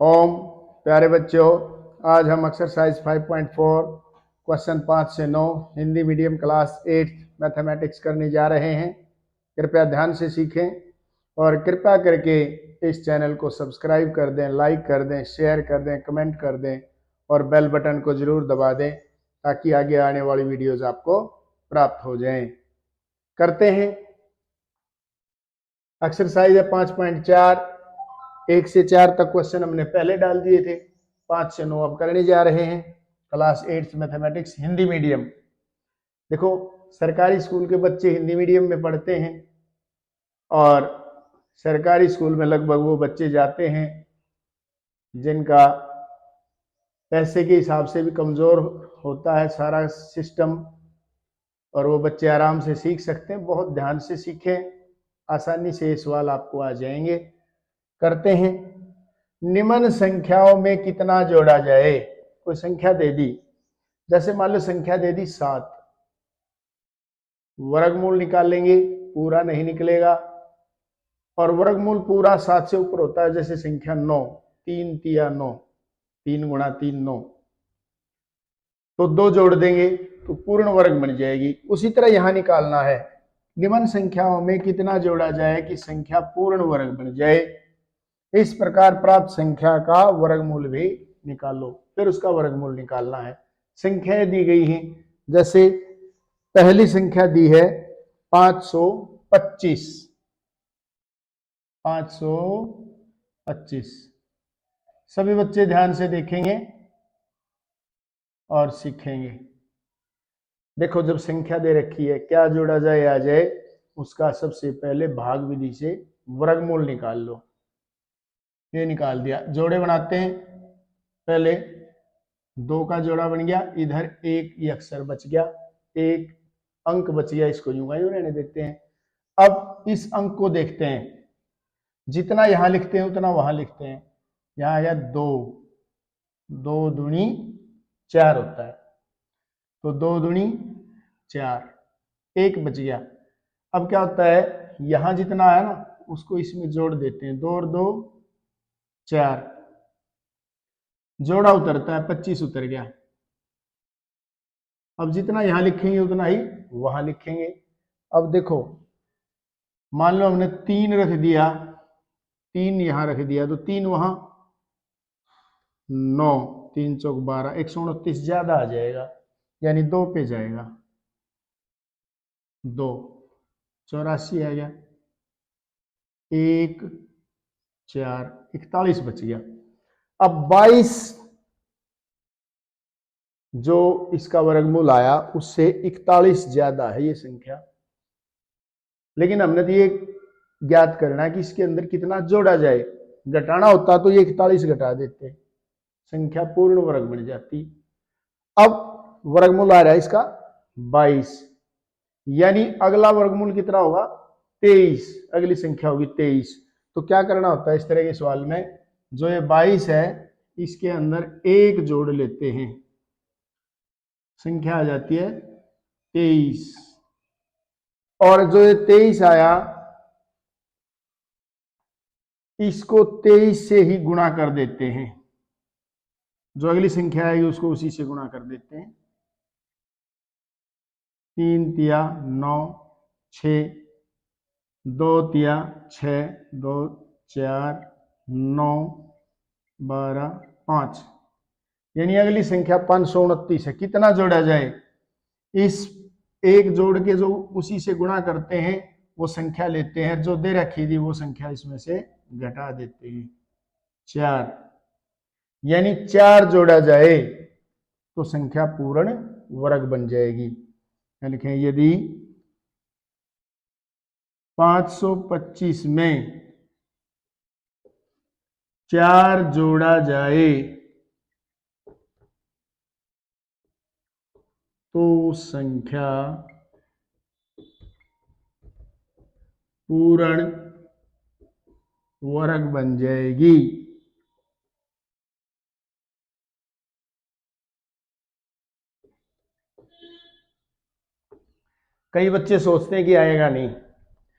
ओम प्यारे बच्चों, आज हम एक्सरसाइज 5.4 क्वेश्चन 5 से 9 हिंदी मीडियम क्लास 8 मैथमेटिक्स करने जा रहे हैं। कृपया ध्यान से सीखें और कृपया करके इस चैनल को सब्सक्राइब कर दें, लाइक कर दें, शेयर कर दें, कमेंट कर दें और बेल बटन को जरूर दबा दें ताकि आगे आने वाली वीडियोज आपको प्राप्त हो जाएं। करते हैं। एक्सरसाइज है 5.4। 1 से 4 तक क्वेश्चन हमने पहले डाल दिए थे। 5 से 9 अब करने जा रहे हैं। Class 8 mathematics Hindi medium. देखो, सरकारी स्कूल के बच्चे हिंदी मीडियम में पढ़ते हैं और सरकारी स्कूल में लगभग वो बच्चे जाते हैं जिनका पैसे के हिसाब से भी कमज़ोर होता है सारा सिस्टम, और वो बच्चे आराम से सीख सकते हैं। बहुत ध्यान से सीखें, आसानी से ये सवाल आपको आ जाएंगे। करते हैं। निम्न संख्याओं में कितना जोड़ा जाए। कोई संख्या दे दी, जैसे मान लो संख्या दे दी 7, वर्गमूल निकालेंगे, पूरा नहीं निकलेगा, और वर्गमूल पूरा 7 से ऊपर होता है। जैसे संख्या 9, 3 तिया 9, 3 गुणा 3 9, तो 2 जोड़ देंगे तो पूर्ण वर्ग बन जाएगी। उसी तरह यहां निकालना है, निम्न संख्याओं में कितना जोड़ा जाए कि संख्या पूर्ण वर्ग बन जाए। इस प्रकार प्राप्त संख्या का वर्गमूल भी निकालो, फिर उसका वर्गमूल निकालना है। संख्याएं दी गई हैं, जैसे पहली संख्या दी है 525। 525 सभी बच्चे ध्यान से देखेंगे और सीखेंगे। देखो, जब संख्या दे रखी है, क्या जोड़ा जाए आ जाए, उसका सबसे पहले भाग विधि से वर्गमूल निकाल लो। ये निकाल दिया, जोड़े बनाते हैं। पहले 2 का जोड़ा बन गया, इधर 1 ये अक्षर बच गया, 1 अंक बच गया, इसको यूं रहने देते हैं। अब इस अंक को देखते हैं, जितना यहां लिखते हैं उतना वहां लिखते हैं। यहां आया 2, 2 दूनी 4 होता है, तो 2 दूनी 4, 1 बच गया। अब क्या होता है, यहां जितना है ना उसको इसमें जोड़ देते हैं, 2 और 2 4, जोड़ा उतरता है, 25 उतर गया। अब जितना यहां लिखेंगे उतना ही वहां लिखेंगे। अब देखो, मान लो हमने 3 रख दिया, 3 यहां रख दिया, तो 3 वहां, 9, 3 चौक 12, 129 ज्यादा आ जाएगा, यानी 2 पे जाएगा। 2 84 आ गया, 1 4 41 बच गया। अब 22 जो इसका वर्गमूल आया उससे 41 ज्यादा है ये संख्या, लेकिन हमने तो ये ज्ञात करना है कि इसके अंदर कितना जोड़ा जाए। घटाना होता तो ये 41 घटा देते, संख्या पूर्ण वर्ग बन जाती। अब वर्गमूल आ रहा है इसका 22, यानी अगला वर्गमूल कितना होगा, 23। अगली संख्या होगी 23। तो क्या करना होता है इस तरह के सवाल में, जो ये 22 है इसके अंदर 1 जोड़ लेते हैं, संख्या आ जाती है 23। और जो ये 23 आया इसको 23 से ही गुणा कर देते हैं, जो अगली संख्या आएगी उसको उसी से गुणा कर देते हैं। 3 तिया 9, 6, 2 तिया 6, 2 4 9 12 5, यानी अगली संख्या 529 है। कितना जोड़ा जाए, इस 1 जोड़ के जो उसी से गुणा करते हैं वो संख्या लेते हैं, जो दे रखी थी वो संख्या इसमें से घटा देते हैं, 4, यानी 4 जोड़ा जाए तो संख्या पूर्ण वर्ग बन जाएगी। लिखें, यदि 525 में 4 जोड़ा जाए तो संख्या पूर्ण वर्ग बन जाएगी। कई बच्चे सोचते हैं कि आएगा नहीं,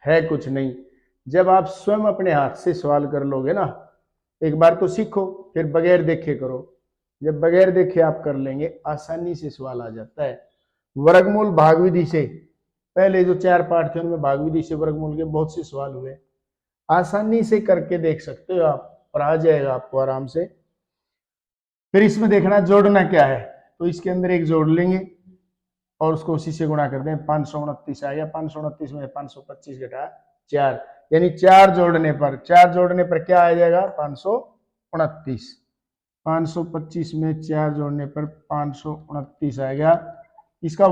है कुछ नहीं। जब आप स्वयं अपने हाथ से सवाल कर लोगे ना, एक बार तो सीखो, फिर बगैर देखे करो। जब बगैर देखे आप कर लेंगे आसानी से सवाल आ जाता है। वर्गमूल भाग विधि से पहले जो 4 पार्ट थे उनमें भाग विधि से वर्गमूल के बहुत से सवाल हुए, आसानी से करके देख सकते हो आप, और आ जाएगा आपको आराम से। फिर इसमें देखना जोड़ना क्या है, तो इसके अंदर एक जोड़ लेंगे और उसको उसी से गुणा कर दें। 529 आ गया, 529 में 525 घटा 4, यानी 4 जोड़ने पर क्या आ जाएगा 529। 525 में 4 जोड़ने पर 529 आ गया। इसका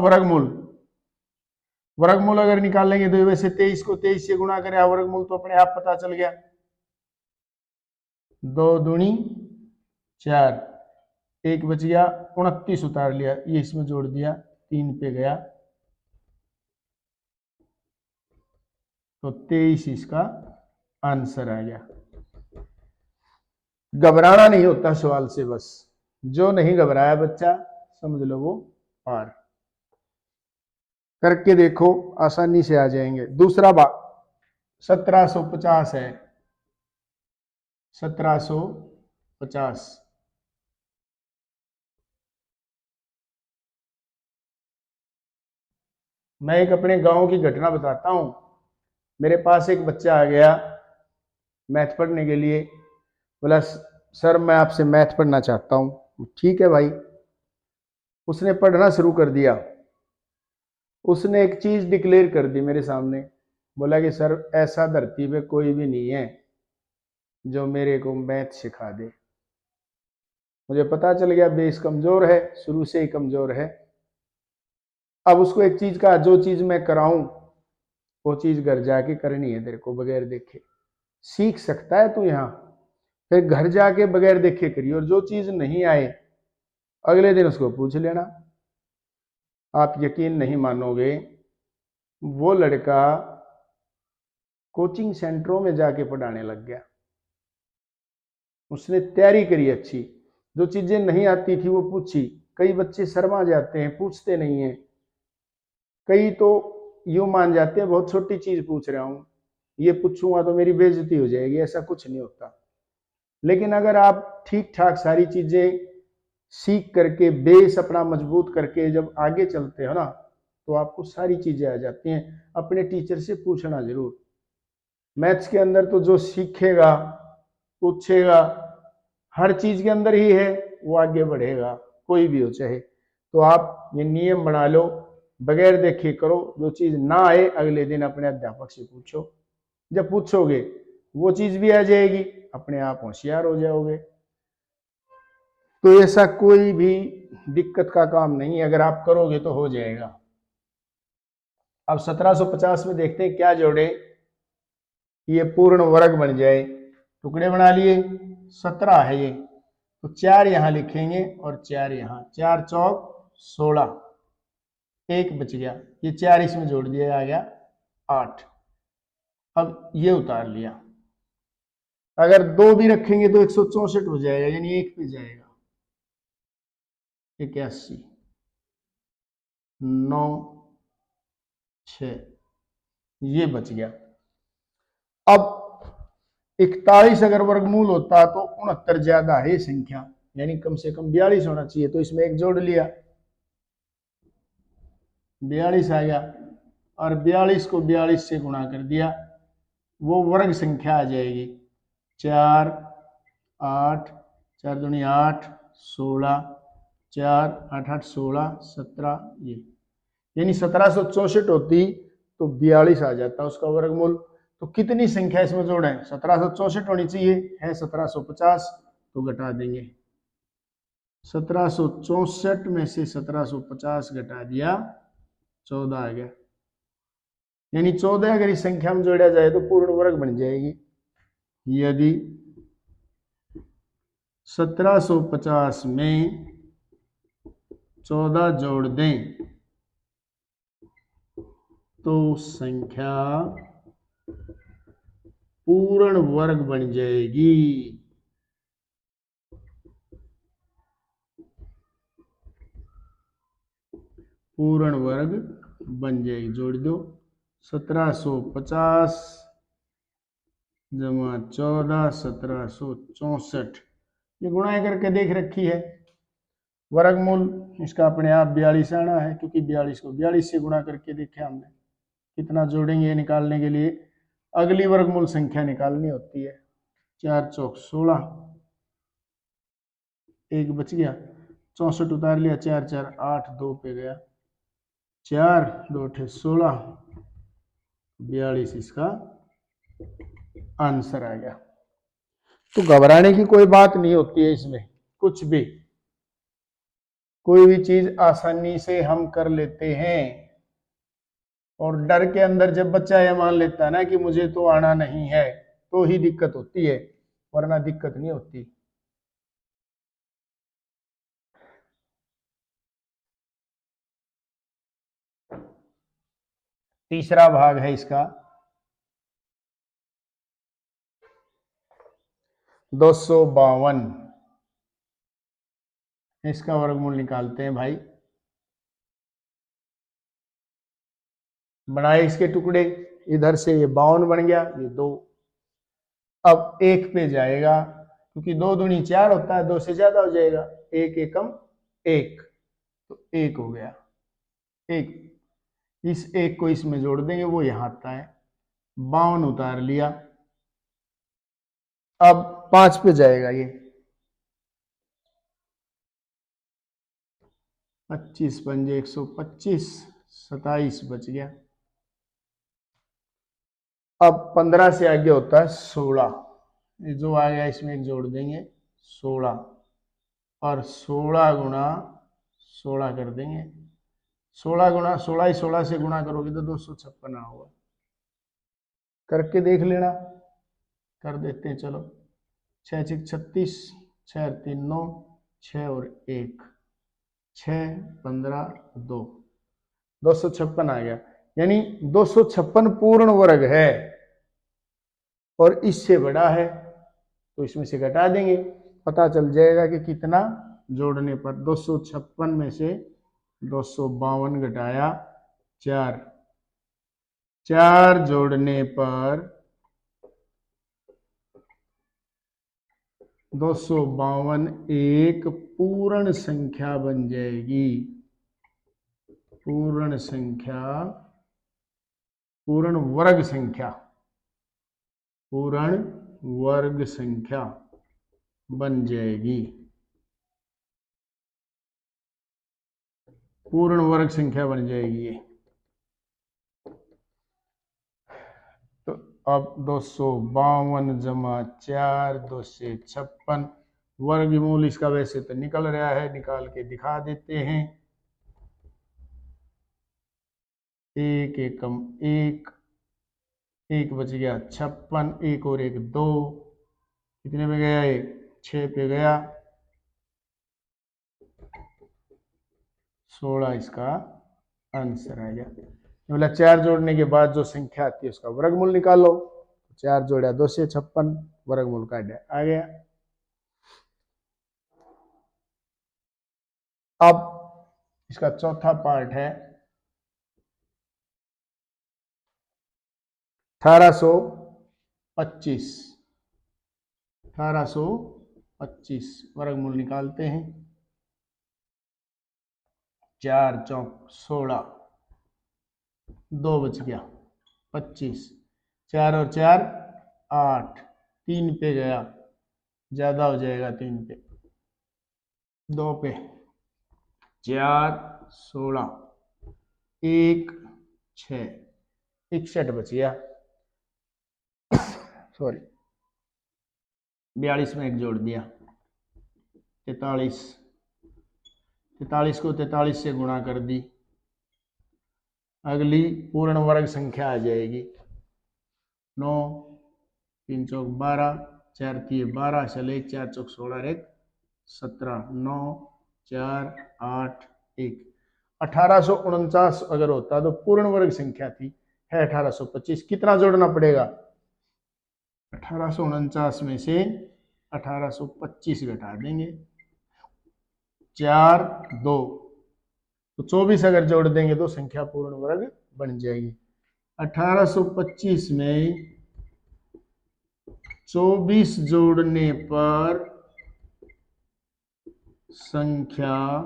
वर्गमूल अगर निकाल लेंगे तो वैसे 23 को 23 से गुणा करें वर्गमूल तो अपने आप पता चल गया। 2 दूनी 4, 1 बच गया, 29 उतार लिया, ये इसमें जोड़ दिया, 3 पे गया, तो 23 इसका आंसर आ गया। घबराना नहीं होता सवाल से, बस जो नहीं घबराया बच्चा समझ लो वो पार। करके देखो आसानी से आ जाएंगे। दूसरा भाग 1750 है, 1750। मैं एक अपने गांव की घटना बताता हूं। मेरे पास एक बच्चा आ गया मैथ पढ़ने के लिए, बोला सर मैं आपसे मैथ पढ़ना चाहता हूं। ठीक है भाई, उसने पढ़ना शुरू कर दिया। उसने एक चीज डिक्लेयर कर दी मेरे सामने, बोला कि सर ऐसा धरती पे कोई भी नहीं है जो मेरे को मैथ सिखा दे। मुझे पता चल गया बेस कमजोर है, शुरू से ही कमजोर है। अब उसको एक चीज का, जो चीज मैं कराऊं वो चीज घर जाके करनी है तेरे को बगैर देखे। सीख सकता है तू यहाँ, फिर घर जाके बगैर देखे करिए, और जो चीज नहीं आए अगले दिन उसको पूछ लेना। आप यकीन नहीं मानोगे, वो लड़का कोचिंग सेंटरों में जाके पढ़ाने लग गया। उसने तैयारी करी अच्छी, जो चीजें नहीं आती थी वो पूछी। कई बच्चे शर्मा जाते हैं, पूछते नहीं है। कई तो यूं मान जाते हैं बहुत छोटी चीज पूछ रहा हूं, ये पूछूंगा तो मेरी बेइज्जती हो जाएगी। ऐसा कुछ नहीं होता। लेकिन अगर आप ठीक ठाक सारी चीजें सीख करके बेस अपना मजबूत करके जब आगे चलते हो ना, तो आपको सारी चीजें आ जाती हैं। अपने टीचर से पूछना जरूर। मैथ्स के अंदर तो जो सीखेगा पूछेगा हर चीज के अंदर ही है, वो आगे बढ़ेगा, कोई भी हो चाहे। तो आप ये नियम बना लो, बगैर देखे करो। जो चीज ना आए अगले दिन अपने अध्यापक से पूछो। जब पूछोगे वो चीज भी आ जाएगी, अपने आप होशियार हो जाओगे। तो ऐसा कोई भी दिक्कत का काम नहीं है, अगर आप करोगे तो हो जाएगा। अब 1750 में देखते हैं क्या जोड़े ये पूर्ण वर्ग बन जाए। टुकड़े बना लिए, 17 है ये, तो 4 यहां लिखेंगे और 4 यहां, 4 चौक 16, 1 बच गया, ये 4 इसमें जोड़ दिया, आ गया 8। अब ये उतार लिया। अगर 2 भी रखेंगे तो 164 हो जाएगा, यानी 1 पे जाएगा। 81, 9, 6, ये बच गया। अब 41 अगर वर्गमूल होता तो 69 ज्यादा है संख्या, यानी कम से कम 42 होना चाहिए, तो इसमें 1 जोड़ लिया, 42 आ गया। और 42 को 42 से गुणा कर दिया, वो वर्ग संख्या आ जाएगी। 4, 8, 4 दूनी 8, 16, 4, 8, 8, 16, 17, ये यानी 1764 होती तो 42 आ जाता उसका वर्गमूल। तो कितनी संख्या इसमें जोड़े, 1764 होनी चाहिए, है 1750, तो घटा देंगे। 1764 में से 1750 घटा दिया, 14 आ गया। यानी 14 अगर इस संख्या में जोड़ा जाए तो पूर्ण वर्ग बन जाएगी। यदि 1750 में 14 जोड़ दें तो संख्या पूर्ण वर्ग बन जाएगी। पूर्ण वर्ग बन जाएगी, जोड़ दो। 1750 जमा 14,1764, ये गुणा करके देख रखी है। वर्गमूल इसका अपने आप 42 आना है, क्योंकि 42 को 42 से गुणा करके देखा हमने। कितना जोड़ेंगे निकालने के लिए, अगली वर्गमूल संख्या निकालनी होती है। 4 चौक 16, एक बच गया, 64 उतार लिया, 4 4 8, 2 पे गया, 4 2 16, 42 इसका आंसर आ गया। तो घबराने की कोई बात नहीं होती है इसमें, कुछ भी, कोई भी चीज आसानी से हम कर लेते हैं। और डर के अंदर जब बच्चा यह मान लेता है ना कि मुझे तो आना नहीं है, तो ही दिक्कत होती है, वरना दिक्कत नहीं होती। तीसरा भाग है इसका 252, इसका वर्गमूल निकालते हैं भाई। बनाए इसके टुकड़े, इधर से ये 52 बन गया, ये 2, अब 1 पे जाएगा, क्योंकि 2 दूनी 4 होता है, 2 से ज्यादा हो जाएगा, 1 एकम 1, तो 1 हो गया। 1, इस 1 को इसमें जोड़ देंगे, वो यहां आता है, 52 उतार लिया, अब 5 पे जाएगा, ये 25 पंजे 125, 27 बच गया। अब 15 से आगे होता है 16, ये जो आ गया इसमें एक जोड़ देंगे 16, और 16 गुणा 16 कर देंगे, 16 गुणा 16 ही 16 से गुणा करोगे तो 256 होगा। करके देख लेना, कर देते हैं चलो। 6 6 36, 6 3 9, 6 और 1, 6 15 2, 256 आ गया। यानी 256 पूर्ण वर्ग है, और इससे बड़ा है तो इसमें से घटा देंगे, पता चल जाएगा कि कितना जोड़ने पर। 256 में से 252 घटाया 4, 4 जोड़ने पर 252 एक पूर्ण संख्या बन जाएगी। पूर्ण संख्या, पूर्ण वर्ग संख्या, पूर्ण वर्ग संख्या बन जाएगी। पूर्ण वर्ग संख्या बन जाएगी ये। तो अब 252 जमा 4, 256, वर्गमूल इसका वैसे तो निकल रहा है, निकाल के दिखा देते हैं। 1 एकम 1, 1 बच गया 56, 1 और 1 2, कितने पे गया ये, 6 पे गया, 16 इसका आंसर आ गया। मतलब 4 जोड़ने के बाद जो संख्या आती है उसका वर्गमूल निकालो, 4 जोड़ा 256, वर्गमूल काट आ गया। अब इसका चौथा पार्ट है 1825, 1825 वर्गमूल निकालते हैं। 4 चौक 16, 2 बच गया 25, 4 और 4 8, 3 पे गया, ज्यादा हो जाएगा 3 पे, 2 पे 4 16, 1 6, 61 बच गया, सॉरी 42 में 1 जोड़ दिया, 43, 43 को 43 से गुणा कर दी, अगली पूर्ण वर्ग संख्या आ जाएगी 9, 3 चौक 12, 4 3 12, चले 4 चौक 16, 1 17, 9 4 8 1, 1849 अगर होता तो पूर्ण वर्ग संख्या थी, है 1825। कितना जोड़ना पड़ेगा, 1849 में से 1825 घटा देंगे, 4 2, तो 24 अगर जोड़ देंगे तो संख्या पूर्ण वर्ग बन जाएगी। 1825 में 24 जोड़ने पर संख्या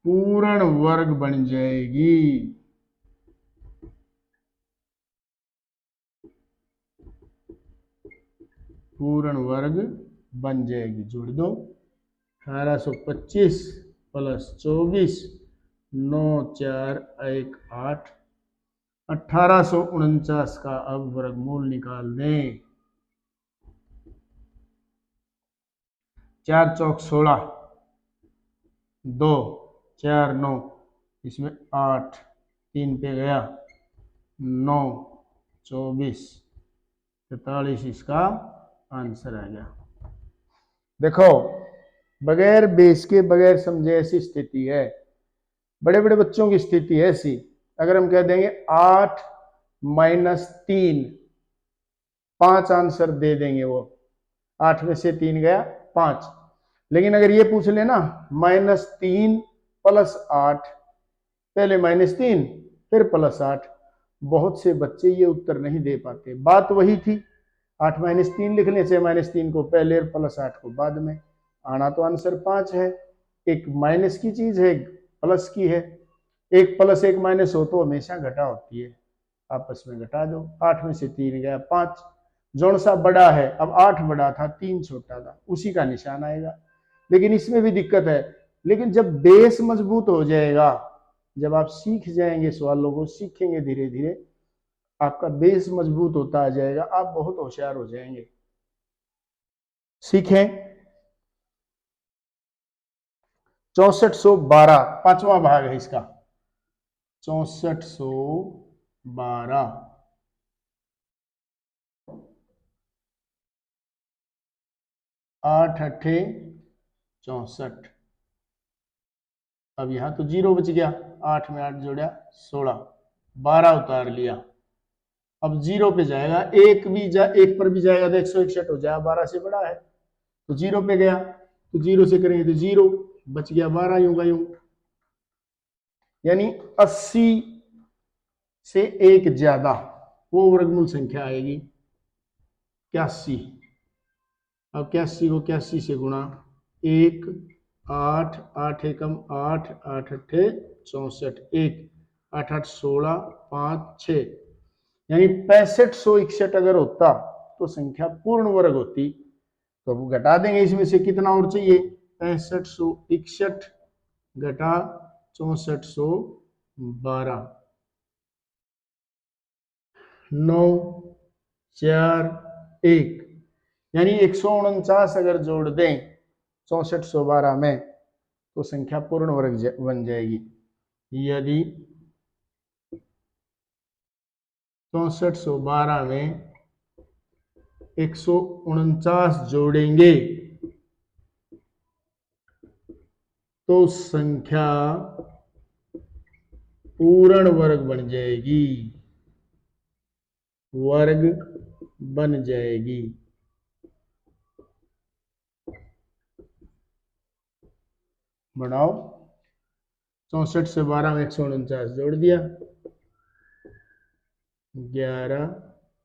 पूर्ण वर्ग बन जाएगी। पूर्ण वर्ग बन जाएगी। जोड़ दो 1825 प्लस 24, 9 4 1 8, 1849 का अब वर्गमूल निकाल दें। 4 चौक 16, 2 4 9, इसमें 8 3 पे गया, 9 24 43 इसका आंसर आ गया। देखो बगैर बेस के बगैर समझे ऐसी स्थिति है। बड़े बड़े बच्चों की स्थिति है ऐसी। अगर हम कह देंगे 8 माइनस 3, 5 आंसर दे देंगे वो। 8 में से 3 गया 5। लेकिन अगर ये पूछ लेना -3 प्लस 8, पहले -3 फिर प्लस 8, बहुत से बच्चे ये उत्तर नहीं दे पाते। बात वही थी, 8 माइनस 3 लिख लें, 6 माइनस 3 को पहले और प्लस 8 को बाद में। आना तो आंसर 5 है। एक माइनस की चीज है, एक प्लस की है। एक प्लस एक माइनस हो तो हमेशा घटा होती है, आपस में घटा दो। 8 में से 3 गया 5। जोन सा बड़ा है, अब 8 बड़ा था 3 छोटा था, उसी का निशान आएगा। लेकिन इसमें भी दिक्कत है। लेकिन जब बेस मजबूत हो जाएगा, जब आप सीख जाएंगे, सवालों को सीखेंगे धीरे धीरे, आपका बेस मजबूत होता आ जाएगा, आप बहुत होशियार हो जाएंगे। सीखें। 6412 पांचवा भाग है इसका। 6412 8 अट्ठे 64। अब यहां तो 0 बच गया, 8 में 8 जोड़ा 16, 12 उतार लिया। अब 0 पे जाएगा, एक भी एक पर भी जाएगा तो 161 हो जाएगा, 12 से बड़ा है तो 0 पे गया, तो 0 से करेंगे तो 0 बच गया, 12 यूं का यूं। यानी 80 से एक ज्यादा वो वर्गमूल संख्या आएगी 81। अब 81 को 81 से गुणा, 1 8 8 एकम 8 8 अट्ठे 64, 1 8 8 16 5 6, यानी 6561 अगर होता तो संख्या पूर्ण वर्ग होती। तो अब घटा देंगे इसमें से, कितना और चाहिए, 6561 घटा 6412, 9 4 1, यानी 149 अगर जोड़ दें 6412 में तो संख्या पूर्ण वर्ग बन जाएगी। यदि 6412 में 149 जोड़ेंगे तो संख्या पूर्ण वर्ग बन जाएगी, वर्ग बन जाएगी। बढ़ाओ, 64 से 12 में 149 जोड़ दिया, 11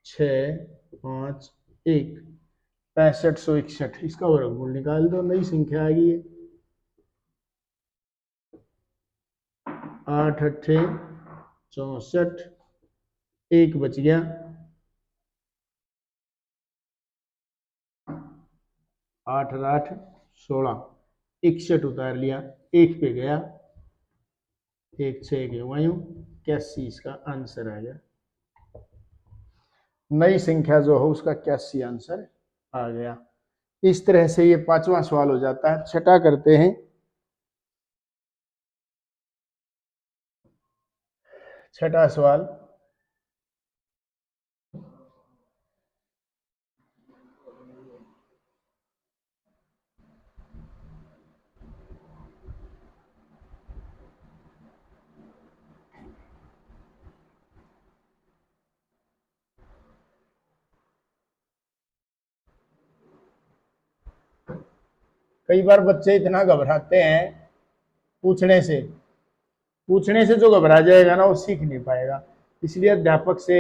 6 5 1, 6561, इसका वर्गमूल निकाल दो, नई संख्या आ गई है। 8 अट्ठे 64, 1 बच गया, 8 8 16, 61 उतार लिया, 1 पे गया, 1 6 के वायु 81, इसका आंसर आ गया। नई संख्या जो हो उसका 81 आंसर आ गया। इस तरह से ये पांचवा सवाल हो जाता है। छठा करते हैं। छठा सवाल, कई बार बच्चे इतना घबराते हैं पूछने से, जो घबरा जाएगा ना वो सीख नहीं पाएगा। इसलिए अध्यापक से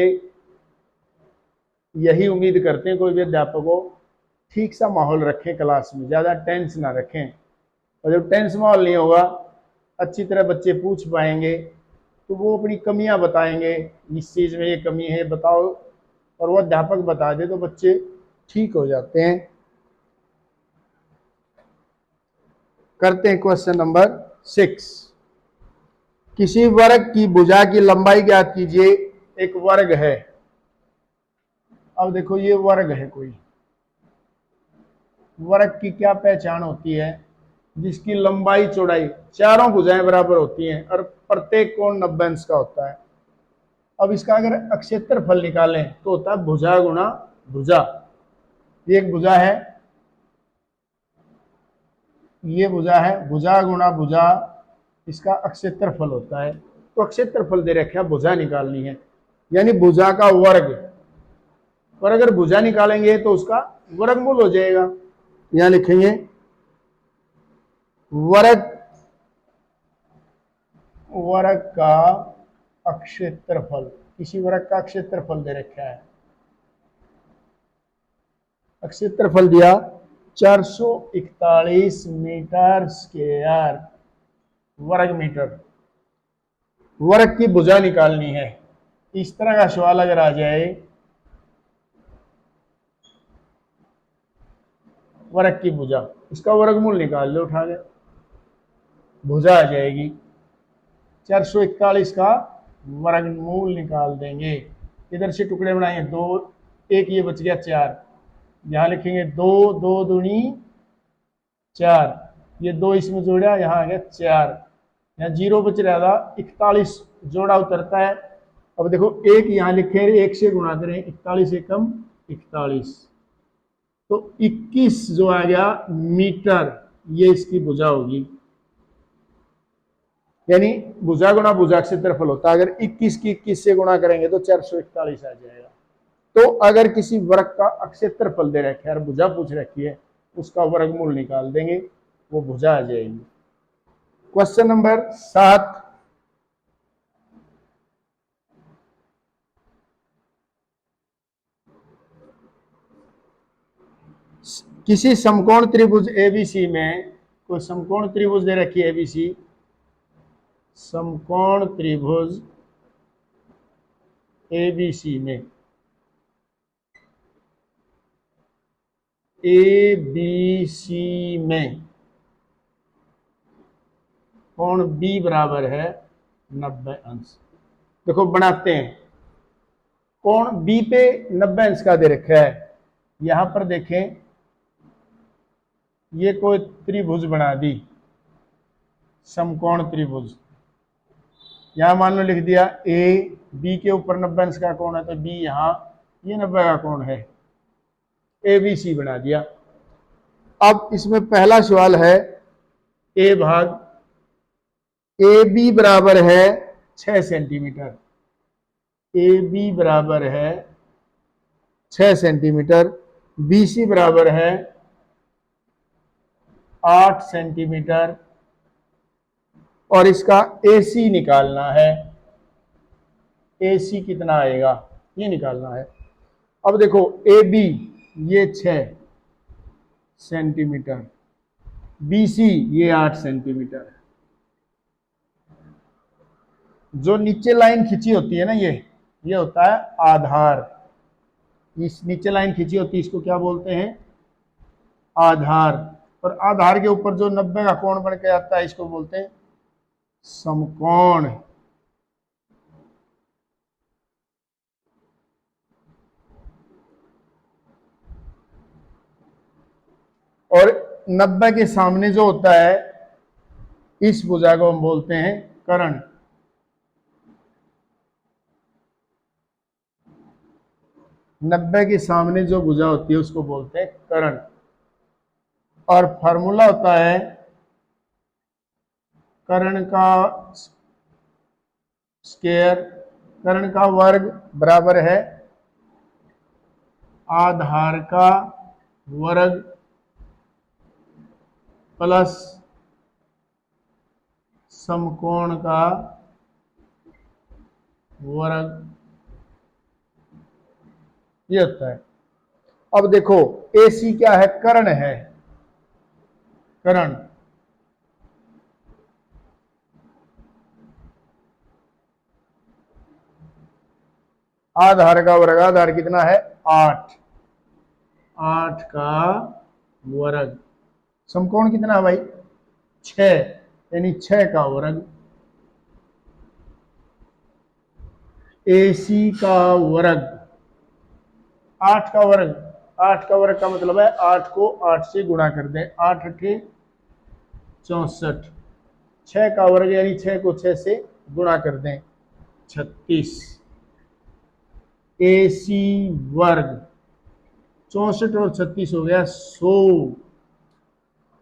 यही उम्मीद करते हैं कोई भी अध्यापक हो, ठीक सा माहौल रखें क्लास में, ज़्यादा टेंस ना रखें। और जब टेंस माहौल नहीं होगा, अच्छी तरह बच्चे पूछ पाएंगे, तो वो अपनी कमियां बताएंगे, इस चीज़ में ये कमी है बताओ, और वो अध्यापक बता दे तो बच्चे ठीक हो जाते हैं। करते हैं क्वेश्चन नंबर 6। किसी वर्ग की भुजा की लंबाई ज्ञात कीजिए। एक वर्ग है, अब देखो ये वर्ग है, कोई वर्ग की क्या पहचान होती है? जिसकी लंबाई चौड़ाई चारों भुजाएं बराबर होती हैं और प्रत्येक कोण 90 अंश का होता है। अब इसका अगर क्षेत्रफल निकालें तो होता है भुजा गुणा भुजा। ये एक भुजा है, ये भुजा है, भुजा गुणा भुजा, इसका क्षेत्रफल होता है। तो क्षेत्रफल दे रखा है, भुजा निकालनी है, यानी भुजा का वर्ग। और अगर भुजा निकालेंगे तो उसका वर्गमूल हो जाएगा। यहां लिखेंगे वर्ग, वर्ग का क्षेत्रफल, किसी वर्ग का क्षेत्रफल दे रखा है, क्षेत्रफल दिया 441 मीटर स्क्वायर वर्ग मीटर। वर्ग की भुजा निकालनी है। इस तरह का सवाल अगर आ जाए, वर्ग की भुजा, इसका वर्गमूल निकाल लो उठा के, भुजा आ जाएगी। 441 का वर्गमूल निकाल देंगे। इधर से टुकड़े बनाएंगे, दो, एक ये बच गया 4, यहां लिखेंगे 2, 2 दूनी 4, ये 2 इसमें जोड़ा, यहां आ गया 4, यहाँ 0 बच रहा था, 41 जोड़ा उतरता है। अब देखो एक यहां लिखे, एक से गुणा करें, 41 एकम 41, तो 21 जो आ गया मीटर, ये इसकी भुजा होगी। यानी भुजा गुणा भुजा क्षेत्रफल होता है, अगर 21 की 21 से गुणा करेंगे तो 441 आ जाएगा। तो अगर किसी वर्ग का क्षेत्रफल दे रखे है और भुजा पूछ रखी है, उसका वर्गमूल निकाल देंगे, वो भुजा आ जाएगी। Question number 7। किसी समकोण त्रिभुज एबीसी में, कोई समकोण त्रिभुज दे रखी है एबीसी, समकोण त्रिभुज एबीसी में, एबीसी में कोण बी बराबर है 90 अंश। देखो बनाते हैं, कोण बी पे 90 अंश का दे रखा है। यहां पर देखें, ये कोई त्रिभुज बना दी, समकोण त्रिभुज, यहां मान लो लिख दिया ए, बी के ऊपर 90 अंश का कोण है तो बी, यहां ये 90 का कोण है, ए बी सी बना दिया। अब इसमें पहला सवाल है, ए भाग ए बी बराबर है 6 सेंटीमीटर, ए बी बराबर है 6 सेंटीमीटर, बी सी बराबर है 8 सेंटीमीटर, और इसका ए सी निकालना है। ए सी कितना आएगा ये निकालना है। अब देखो ए बी ये 6 सेंटीमीटर, बी सी ये 8 सेंटीमीटर। जो नीचे लाइन खींची होती है ना, ये होता है आधार। इस नीचे लाइन खींची होती है, इसको क्या बोलते हैं? आधार। और आधार के ऊपर जो 90 का कोण बन के आता है, इसको बोलते हैं समकोण। और 90 के सामने जो होता है, इस भुजा को हम बोलते हैं कर्ण। नब्बे के सामने जो भुजा होती है उसको बोलते हैं कर्ण। और फार्मूला होता है कर्ण का स्क्वायर, कर्ण का वर्ग बराबर है आधार का वर्ग प्लस समकोण का वर्ग ये होता है। अब देखो AC क्या है, कर्ण है, कर्ण। आधार का वर्ग, आधार कितना है 8, 8 का वर्ग। समकोण कितना है भाई 6, यानी 6 का वर्ग। AC का वर्ग 8 का वर्ग, 8 का वर्ग का मतलब है 8 को 8 से गुणा कर दें, 8 अठे 64, 6 का वर्ग यानी 6 को 6 से गुणा कर दें 36। AC वर्ग 64 और 36 हो गया 100।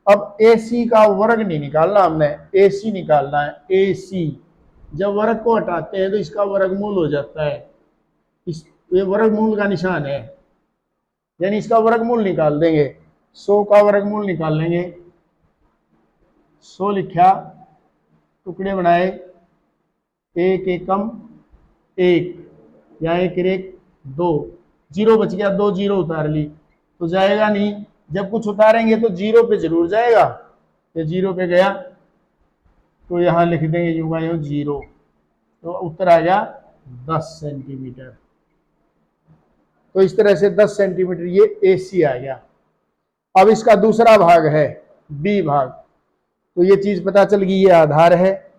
अब AC का वर्ग नहीं निकालना हमने, AC निकालना है। AC जब वर्ग को हटाते हैं तो इसका वर्गमूल हो जाता है, इस ये वर्गमूल का निशान है, यानी इसका वर्गमूल निकाल देंगे। 100 का वर्गमूल निकाल लेंगे। 100 लिखा, टुकड़े बनाए, एक एकम एक, या एक एक 2, जीरो बच गया, 2 जीरो उतार ली तो जाएगा नहीं, जब कुछ उतारेंगे तो जीरो पे जरूर जाएगा। ये जीरो पे गया तो यहां लिख देंगे यूं का यूं जीरो, तो उत्तर आ गया 10 सेंटीमीटर। तो इस तरह से 10 सेंटीमीटर ये AC आ गया। अब इसका दूसरा भाग है B भाग, तो ये चीज पता चल गई, ये आधार है,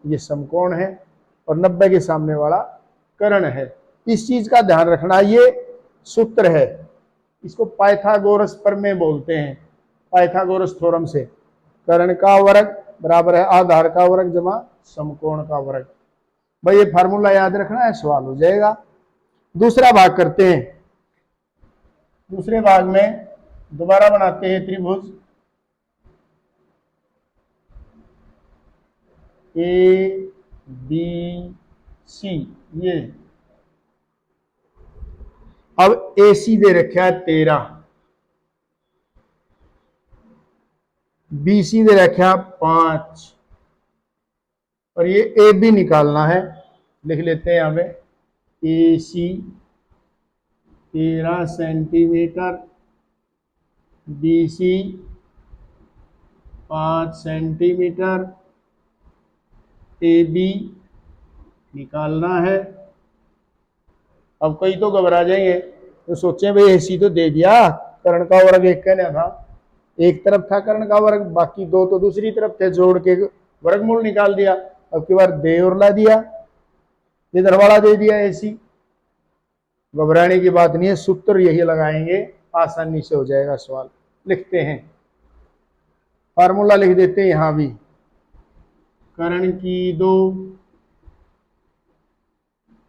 ये समकोण है, और 90 के सामने वाला कर्ण है। इस चीज का ध्यान रखना, ये सूत्र है, इसको पाइथागोरस प्रमेय बोलते हैं, पाइथागोरस थ्योरम से। कर्ण का वर्ग बराबर है आधार का वर्ग जमा समकोण का वर्ग। भाई ये फार्मूला याद रखना है, सवाल हो जाएगा। दूसरा भाग करते हैं। दूसरे भाग में दोबारा बनाते हैं त्रिभुज ABC। ये अब AC दे रखा है 13, BC दे रखा है 5, और ये AB निकालना है। लिख लेते हैं यहां पे AC 13 centimetre, BC 5 centimetre, AB निकालना है। अब कई तो घबरा जाएंगे, तो सोचे भाई AC तो दे दिया, कर्ण का वर्ग एक कहना था, एक तरफ था कर्ण का वर्ग, बाकी दो तो दूसरी तरफ थे, जोड़ के वर्गमूल निकाल दिया। अब की बार दे और ला दिया, इधर वाला दे दिया AC। घबराने की बात नहीं है, सूत्र यही लगाएंगे, आसानी से हो जाएगा सवाल। लिखते हैं, फार्मूला लिख देते हैं यहां भी, कर्ण की 2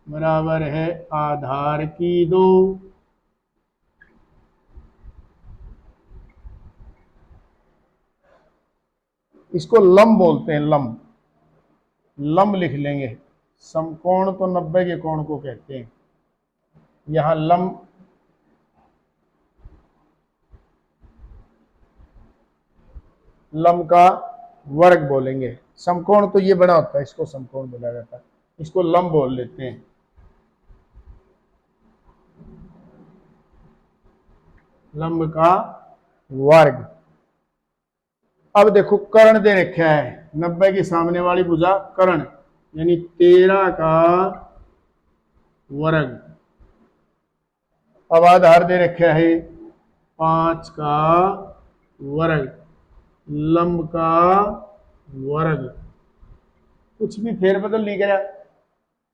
बराबर है आधार की 2, इसको लंब बोलते हैं, लंब, लंब लिख लेंगे। समकोण तो 90 के कोण को कहते हैं, यहां लंब, लंब का वर्ग बोलेंगे। समकोण तो ये बड़ा होता है, इसको समकोण बोला जाता है, इसको लंब बोल लेते हैं। लंब का वर्ग। अब देखो कर्ण दे रखा है, 90 के सामने वाली भुजा कर्ण, यानी 13 का वर्ग। अब आधार दे रखा है 5 का वर्ग, लंब का वर्ग, कुछ भी फेरबदल नहीं करा।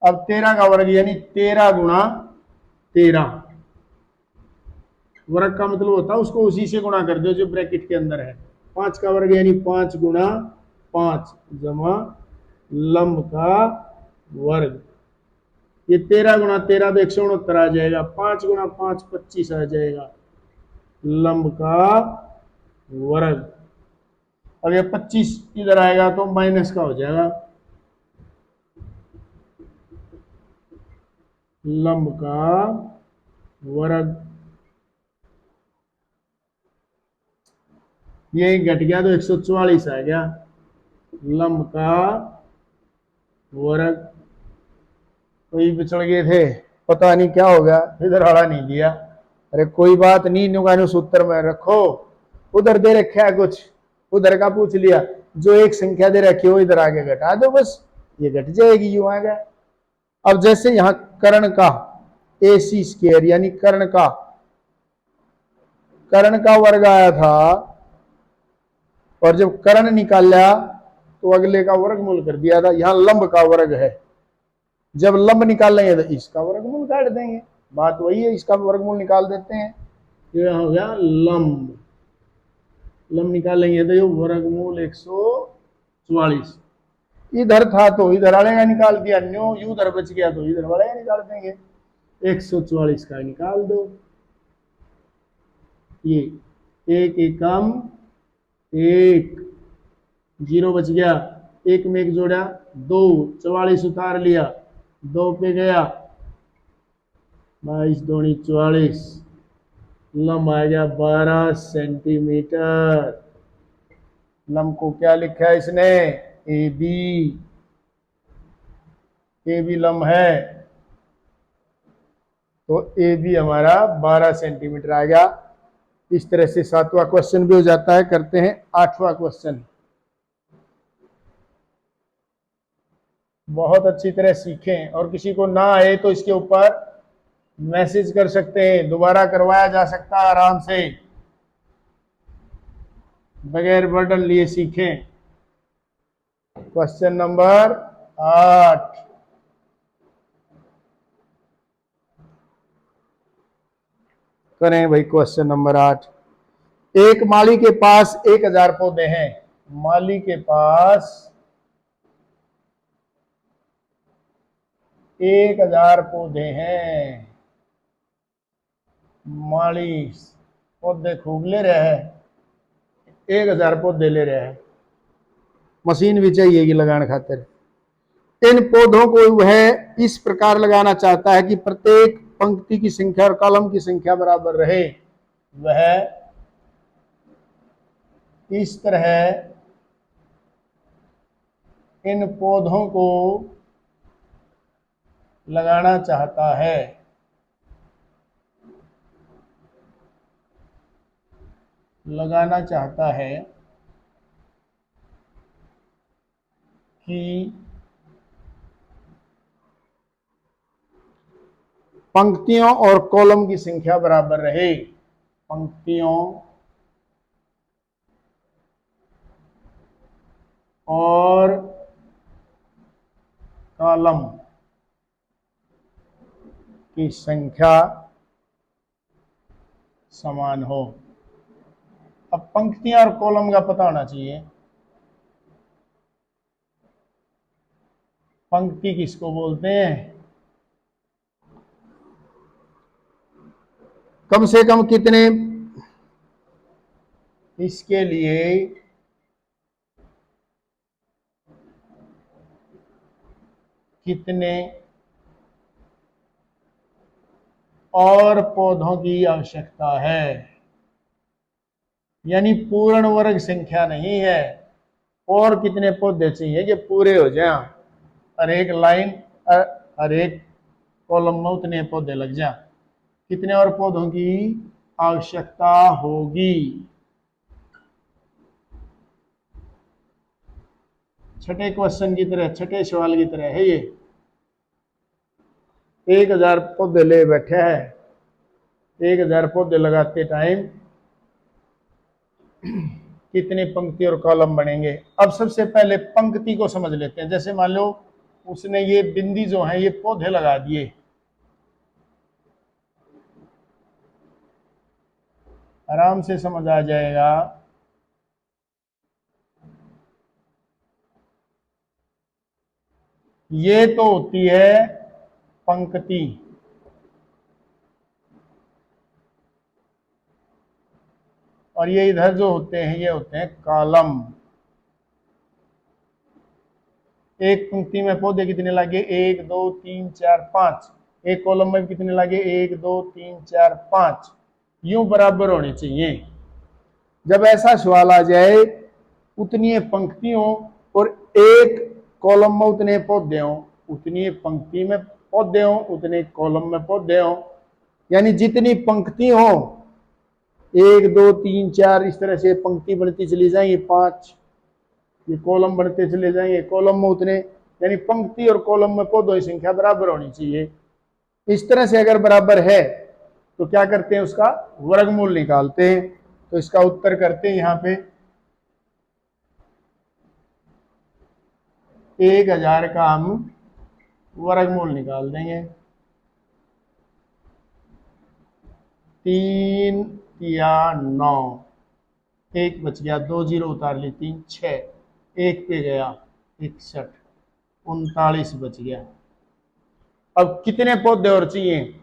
अब 13 का वर्ग यानी 13 गुणा 13, वर्ग का मतलब होता है उसको उसी से गुणा कर दो जो ब्रैकेट के अंदर है। 5 का वर्ग यानी 5 गुणा 5 जमा लंब का वर्ग। ये 13 गुणा 13 तो 169 आ जाएगा, 5 गुणा 5 25 आ जाएगा, लंब का वर्ग। अब ये 25 इधर आएगा तो माइनस का हो जाएगा, लंब का वर्ग। ये घट गया तो 144 आ गया, लंब का वर्ग। तो ये पिछड़ गए थे पता नहीं क्या हो गया, इधर वाला नहीं दिया। अरे कोई बात नहीं, नुकानु सूत्र में रखो, उधर दे रखा है कुछ, उधर का पूछ लिया, जो एक संख्या दे रखी है वो इधर आगे घटा दो, बस ये घट जाएगी, यूं आएगा। अब जैसे यहां कर्ण का AC स्क्वायर यानी कर्ण का वर्ग आया था, और जब कर्ण निकाला तो अगले का वर्गमूल कर दिया था। यहां लंब का वर्ग है, जब लंब निकालेंगे तो इसका वर्गमूल काट देंगे, बात वही है, इसका वर्गमूल निकाल देते हैं। ये हो गया लंब, लंब निकालेंगे तो ये वर्गमूल 144। इधर था तो इधर वाले का निकाल दिया, न्यू यू उधर बच गया तो इधर वाले का निकाल देंगे, 144 का निकाल दो। ये एक एकम एक, जीरो बच गया, एक में एक जोड़ा 2, 44 उतार लिया, 2 पे गया, 22 दूनी 44, लंब आ गया 12 सेंटीमीटर। लंब को क्या लिखा है इसने, ए बी लंब है, तो ए बी हमारा 12 सेंटीमीटर आ गया। इस तरह से 7वां क्वेश्चन भी हो जाता है। करते हैं 8वां क्वेश्चन। बहुत अच्छी तरह सीखें, और किसी को ना आए तो इसके ऊपर मैसेज कर सकते हैं, दोबारा करवाया जा सकता है आराम से, बगैर बर्डन लिए सीखें। क्वेश्चन नंबर 8, करें भाई क्वेश्चन नंबर 8। एक माली के पास 1000 पौधे हैं, माली के पास 1000 पौधे हैं, माली पौधे खूब ले रहे हैं, 1000 पौधे ले रहे हैं, मशीन भी चाहिएगी लगाने खातिर। इन पौधों को वह इस प्रकार लगाना चाहता है कि प्रत्येक पंक्ति की संख्या और कॉलम की संख्या बराबर रहे। वह इस तरह इन पौधों को लगाना चाहता है, कि पंक्तियों और कॉलम की संख्या बराबर रहे, पंक्तियों और कॉलम की संख्या समान हो। अब पंक्तियां और कॉलम का पता होना चाहिए। पंक्ति किसको बोलते हैं, कम से कम कितने, इसके लिए कितने और पौधों की आवश्यकता है, यानी पूर्ण वर्ग संख्या नहीं है, और कितने पौधे चाहिए कि पूरे हो जाए, हर एक लाइन हर एक कॉलम में उतने पौधे लग जाए, कितने और पौधों की आवश्यकता होगी। छठे क्वेश्चन की तरह, छठे सवाल की तरह है ये। 1000 पौधे ले बैठे हैं, 1000 पौधे लगाते टाइम कितने पंक्ति और कॉलम बनेंगे। अब सबसे पहले पंक्ति को समझ लेते हैं। जैसे मान लो उसने ये बिंदी जो है ये पौधे लगा दिए, आराम से समझ आ जाएगा। ये तो होती है पंक्ति, और ये इधर जो होते हैं ये होते हैं कॉलम। एक पंक्ति में पौधे कितने लगे, 1 2 3 4 5। एक कॉलम में कितने लगे, 1 2 3 4 5, यूं बराबर होने चाहिए। जब ऐसा सवाल आ जाए, उतनी पंक्तियों और एक कॉलम में उतने पौधे हों, उतनी पंक्ति में पौधे हों उतने कॉलम में पौधे हों, यानी जितनी पंक्ति हो, 1 2 3 4 इस तरह से पंक्ति बढ़ती चली जाएंगी, 5 ये कॉलम बढ़ते चले जाएंगे, कॉलम में उतने, यानी पंक्ति और कॉलम में पौधों की संख्या बराबर होनी चाहिए। इस तरह से अगर बराबर है तो क्या करते हैं, उसका वर्गमूल निकालते हैं। तो इसका उत्तर करते हैं यहां पे 1000 का हम वर्गमूल निकाल देंगे। 3 या 9, 1 बच गया, 2 जीरो उतार ली, 3 6, 1 पे गया 61, 39 बच गया। अब कितने पौधे और चाहिए,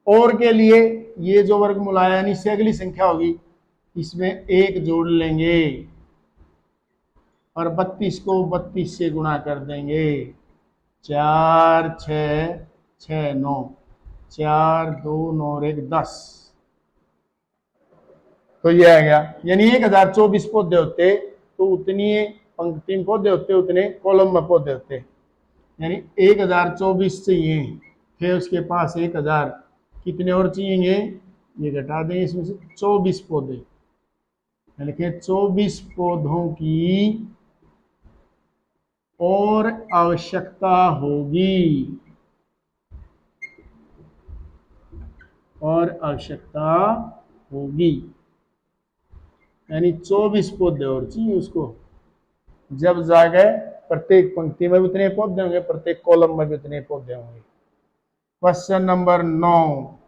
और के लिए ये जो वर्गमूल आया यानी इससे अगली संख्या होगी, इसमें 1 जोड़ लेंगे और 32 को 32 से गुणा कर देंगे। 4 6 6 9, 4 2 9 और 1 10, तो ये आ गया। यानी 1024 पौधे होते तो उतनी पंक्ति में पौधे होते, उतने कॉलम में पौधे होते, यानी 1024 चाहिए, फिर उसके पास 1000, कितने और चाहिए, ये घटा दें इसमें से 24 पौधे, यानी कि 24 पौधों की और आवश्यकता होगी, और आवश्यकता होगी, यानी 24 पौधे और चाहिए उसको। जब जा गए प्रत्येक पंक्ति में भी उतने पौधे होंगे, प्रत्येक कॉलम में भी उतने पौधे होंगे। क्वेश्चन नंबर 9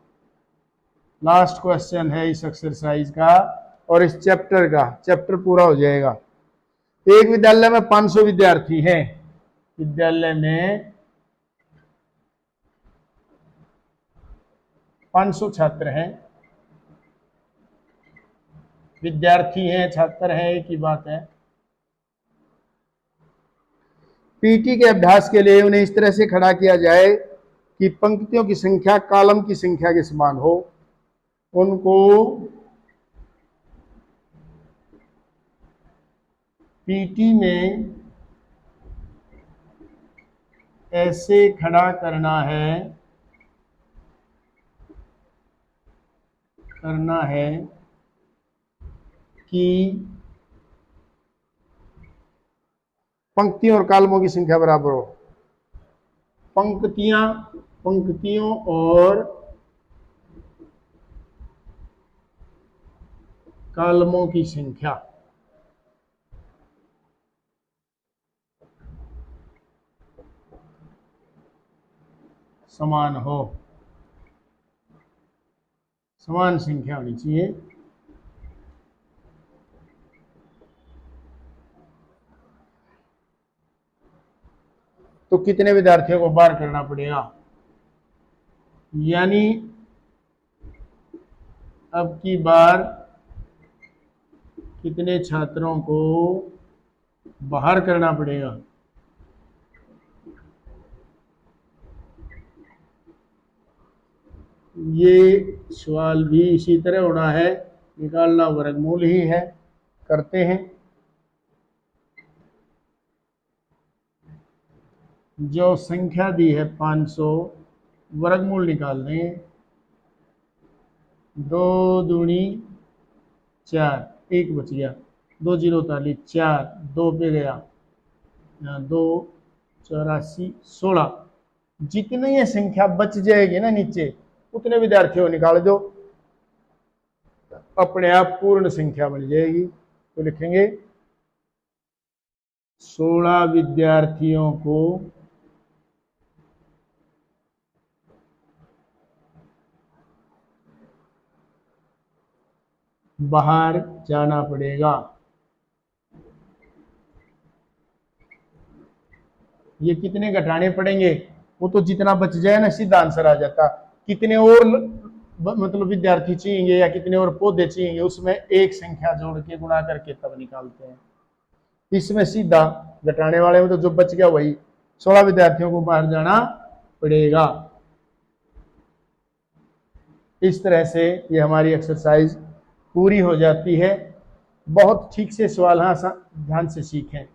लास्ट क्वेश्चन है इस एक्सरसाइज का और इस चैप्टर का, चैप्टर पूरा हो जाएगा। एक विद्यालय में 500 विद्यार्थी हैं, विद्यालय में 500 छात्र हैं, विद्यार्थी हैं छात्र हैं एक ही बात है। पीटी के अभ्यास के लिए उन्हें इस तरह से खड़ा किया जाए कि पंक्तियों की संख्या कॉलम की संख्या के समान हो। उनको पीटी में ऐसे खड़ा करना है कि पंक्तियों और कॉलमों की संख्या बराबर हो। पंक्तियों और कॉलमों की संख्या समान हो, समान संख्या होनी चाहिए। तो कितने विद्यार्थियों को बाहर करना पड़ेगा, यानी अब की बार कितने छात्रों को बाहर करना पड़ेगा, ये सवाल भी इसी तरह होना है, निकालना वर्गमूल ही है। करते हैं, जो संख्या दी है 500, वर्गमूल निकाल देंगे। 2 दूनी 4, 1 बच गया, 2 जीरो उतार ली, 4 2 पे गया, 2 84 16, जितनी ये संख्या बच जाएगी ना नीचे उतने विद्यार्थियों निकाल दो, अपने आप पूर्ण संख्या बन जाएगी। तो लिखेंगे 16 विद्यार्थियों को बाहर जाना पड़ेगा। ये कितने घटाने पड़ेंगे, वो तो जितना बच जाए ना सीधा आंसर आ जाता। कितने और मतलब विद्यार्थी चाहिए या कितने और पौधे चाहिए, उसमें एक संख्या जोड़ के गुणा करके तब निकालते हैं। इसमें सीधा घटाने वाले में तो जो बच गया वही, 16 विद्यार्थियों को बाहर जाना पड़ेगा। इस तरह से ये हमारी एक्सरसाइज पूरी हो जाती है। बहुत ठीक से सवाल हाँ ध्यान से सीखें।